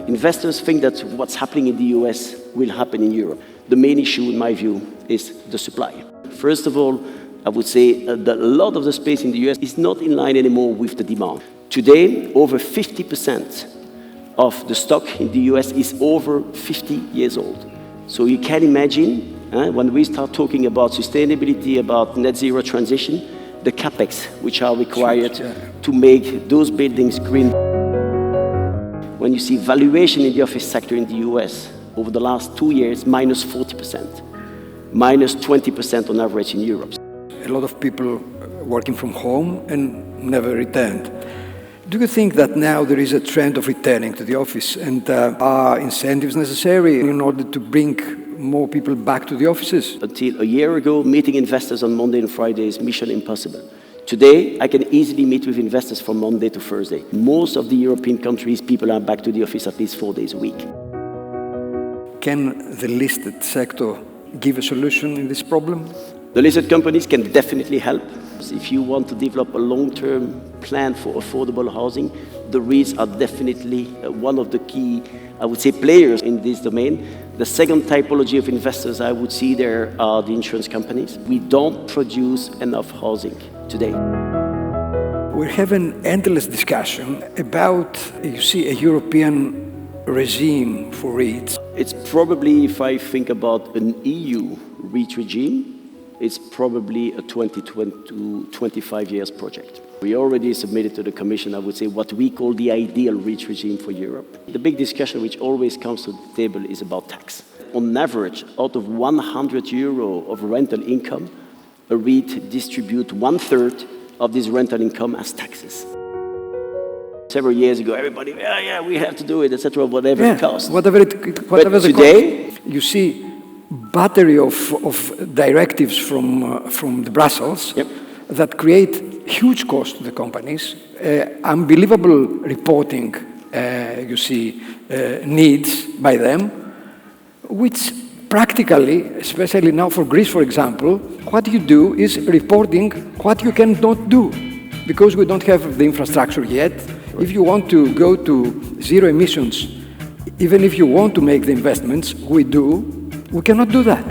Investors think that what's happening in the US will happen in Europe. The main issue, in my view, is the supply. First of all, I would say that a lot of the space in the US is not in line anymore with the demand. Today, over 50% of the stock in the US is over 50 years old. So you can imagine, when we start talking about sustainability, about net zero transition, the capex which are required to make those buildings green. When you see valuation in the office sector in the US over the last 2 years, minus 40%, minus 20% on average in Europe. A lot of people working from home and never returned. Do you think that now there is a trend of returning to the office, and are incentives necessary in order to bring more people back to the offices? Until a year ago, meeting investors on Monday and Friday is mission impossible. Today, I can easily meet with investors from Monday to Thursday. Most of the European countries, people are back to the office at least 4 days a week. Can the listed sector give a solution in this problem? The listed companies can definitely help. If you want to develop a long-term plan for affordable housing, the REITs are definitely one of the key, I would say, players in this domain. The second typology of investors I would see there are the insurance companies. We don't produce enough housing today. We're having endless discussion about, you see, a European regime for REITs. It's probably, if I think about an EU REIT regime, it's probably a 20 to 25 years project. We already submitted to the Commission, I would say, what we call the ideal REIT regime for Europe. The big discussion which always comes to the table is about tax. On average, out of 100 euro of rental income, a REIT distributes 1/3 of this rental income as taxes. Several years ago, everybody, yeah, we have to do it, etc., whatever it costs. Whatever but today, you see battery of directives from the Brussels that create huge cost to the companies, unbelievable reporting, you see, needs by them, which practically, especially now for Greece, for example, what you do is reporting what you cannot do, because we don't have the infrastructure yet. If you want to go to zero emissions, even if you want to make the investments, we cannot do that.